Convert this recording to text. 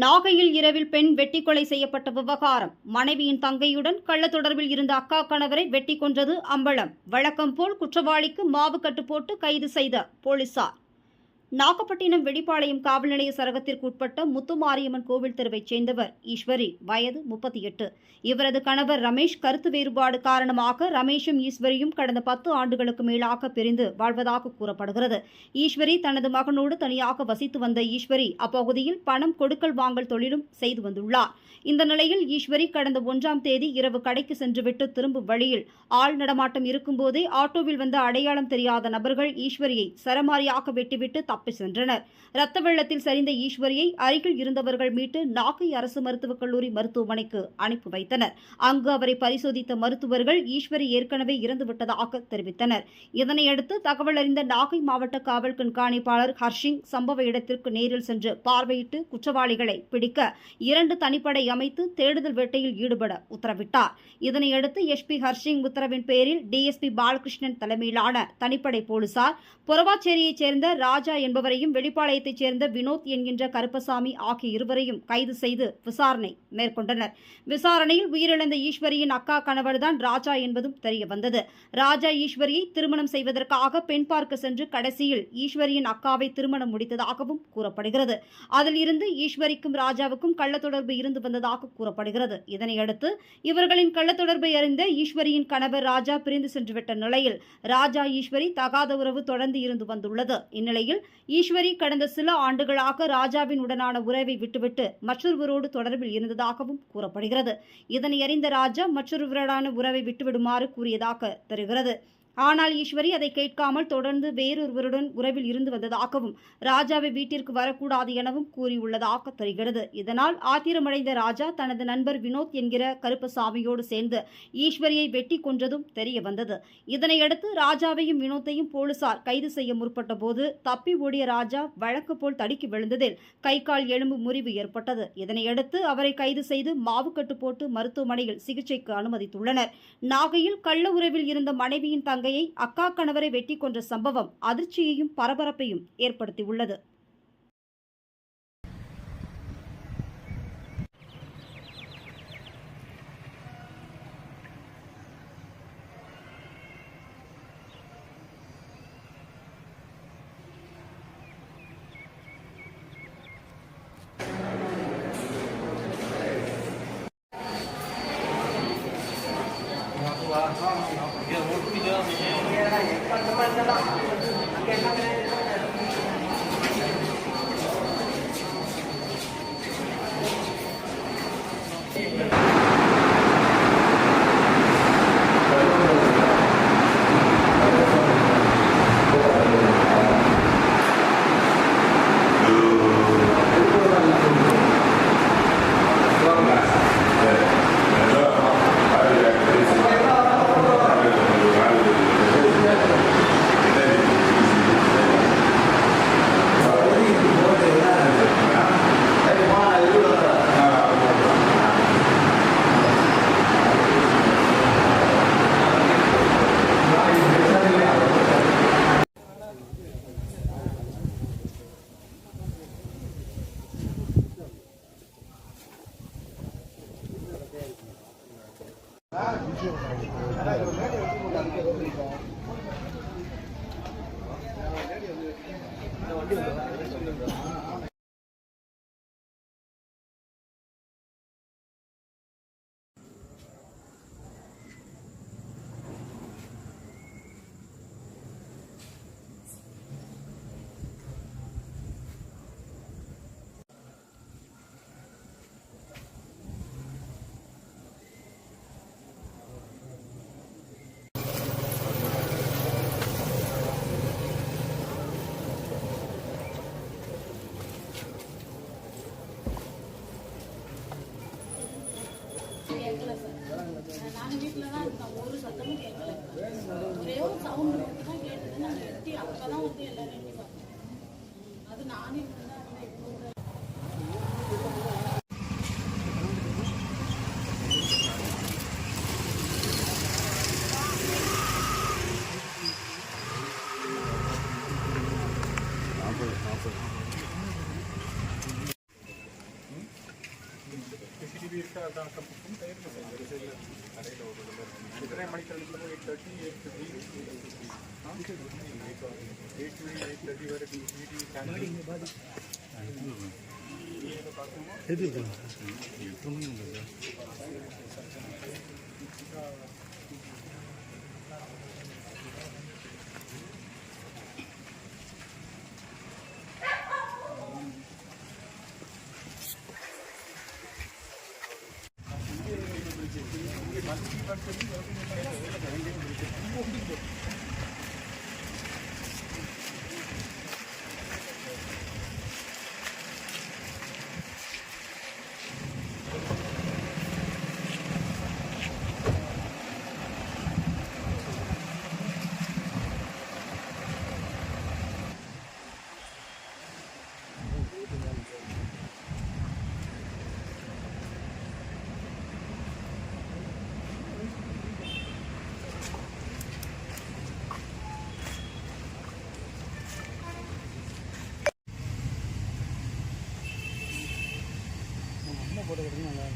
நாகையில் இரவில் பெண் வெட்டி கொலை செய்யப்பட்ட விவகாரம். மனைவியின் தங்கையுடன் கள்ள தொடர்பில் இருந்த அக்கா கணவரை வெட்டி கொன்றது அம்பலம். வழக்கம் போல் குற்றவாளிக்கு மாவு கட்டு போட்டு கைது செய்த போலீசார். நாகப்பட்டினம் வெடிப்பாளையம் காவல் நிலைய சரகத்திற்கு உட்பட்ட முத்துமாரியம்மன் கோவில் தெருவைச் சேர்ந்தவர் ஈஸ்வரி, வயது 38. இவரது கணவர் ரமேஷ் கருத்து வேறுபாடு காரணமாக ரமேஷும் ஈஸ்வரியும் கடந்த 10 ஆண்டுகளுக்கு மேலாக பிரிந்து வாழ்வதாக கூறப்படுகிறது. ஈஸ்வரி தனது மகனோடு தனியாக வசித்து வந்த ஈஸ்வரி அப்பகுதியில் பணம் கொடுக்கல் வாங்கல் தொழிலும் செய்து வந்துள்ளார். இந்த நிலையில் ஈஸ்வரி கடந்த 1ஆம் தேதி இரவு கடைக்கு சென்றுவிட்டு திரும்பும் வழியில் ஆள் நடமாட்டம் இருக்கும்போதே ஆட்டோவில் வந்த அடையாளம் தெரியாத நபர்கள் ஈஸ்வரியை சரமாரியாக வெட்டிவிட்டு தப்பி சென்றனர். ரத்த வெள்ளத்தில் சரிந்த ஈஸ்வரியை அருகில் இருந்தவர்கள் மீட்டு நாகை அரசு மருத்துவக் கல்லூரி மருத்துவமனைக்கு அனுப்பி வைத்தனர். அங்கு அவரை பரிசோதித்த மருத்துவர்கள் ஈஸ்வரி ஏற்கனவே இறந்துவிட்டதாக தெரிவித்தனர். இதனையடுத்து தகவல் அறிந்த நாகை மாவட்ட காவல் கண்காணிப்பாளர் ஹர்ஷிங் சம்பவ இடத்திற்கு நேரில் சென்று பார்வையிட்டு குற்றவாளிகளை பிடிக்க 2 தனிப்படை அமைத்து தேடுதல் வேட்டையில் ஈடுபட உத்தரவிட்டார். இதனையடுத்து எஸ்பி ஹர்ஷிங் உத்தரவின் பேரில் டிஎஸ்பி பாலகிருஷ்ணன் தலைமையிலான தனிப்படை போலீசார் பொறவாச்சேரியைச் சேர்ந்த ராஜா என்பவரையும் வெளிப்பாளையத்தைச் சேர்ந்த வினோத் என்கின்ற கருப்பசாமி ஆகிய இருவரையும் கைது செய்து விசாரணை மேற்கொண்டனர். விசாரணையில் உயிரிழந்த ஈஸ்வரியின் அக்கா கணவர்தான் ராஜா என்பதும் தெரியவந்தது. ராஜா ஈஸ்வரியை திருமணம் செய்வதற்காக பெண் பார்க்க சென்று கடைசியில் ஈஸ்வரியின் அக்காவை திருமணம் முடித்ததாகவும் கூறப்படுகிறது. அதில் இருந்து ஈஸ்வரிக்கும் ராஜாவுக்கும் கள்ள தொடர்பு இருந்து வந்ததாக கூறப்படுகிறது. இதனையடுத்து இவர்களின் கள்ள தொடர்பை அறிந்த ஈஸ்வரியின் கணவர் ராஜா பிரிந்து சென்றுவிட்ட நிலையில் ராஜா ஈஸ்வரி தகாத உறவு தொடர்ந்து இருந்து வந்துள்ளது. இந்நிலையில் ஈஸ்வரி கடந்த சில ஆண்டுகளாக ராஜாவின் உடனான உறவை விட்டுவிட்டு மற்றொருவரோடு தொடர்பில் இருந்ததாகவும் கூறப்படுகிறது. இதனை அறிந்த ராஜா மற்றொருவருடான உறவை விட்டுவிடுமாறு கூறியதாக தெரிகிறது. ஆனால் ஈஸ்வரி அதை கேட்காமல் தொடர்ந்து வேறொருவருடன் உறவில் இருந்து வந்ததாகவும் ராஜாவை வீட்டிற்கு வரக்கூடாது எனவும் கூறியுள்ளதாக தெரிகிறது. இதனால் ஆத்திரமடைந்த ராஜா தனது நண்பர் வினோத் என்கிற கருப்பசாமியோடு சேர்ந்து ஈஸ்வரியை வெட்டி கொன்றதும் தெரிய வந்தது. இதனையடுத்து ராஜாவையும் வினோத்தையும் போலீசார் கைது செய்ய முற்பட்ட போது தப்பி ஓடிய ராஜா வழக்கு போல் தடுக்கி விழுந்ததில் கை கால் எலும்பு முறிவு ஏற்பட்டது. இதனையடுத்து அவரை கைது செய்து மாவுக்கட்டு போட்டு மருத்துவமனையில் சிகிச்சைக்கு அனுமதித்துள்ளனர். நாகையில் கள்ள உறவில் இருந்த மனைவியின் தங்கை அக்கா கணவரை வெட்டி கொன்ற சம்பவம் அதிர்ச்சியையும் பரபரப்பையும் ஏற்படுத்தியுள்ளது. நானும் வீட்டில் தான் இருந்தேன். ஒரு சத்தமும் கேட்கல. ஒரே ஒரு சவுண்ட் மட்டும் தான் கேட்டது. நான் எட்டி அப்பதான் வந்து எல்லாரும் எட்டி பார்த்தேன். அது நானே எப்படி இருக்கா அதான் கம்பெனி கடையில் எத்தனை மணிக்கு கிளம்புறோம்? 8:30, 8:30 வரை மீட்டிங் போட்டு நல்லா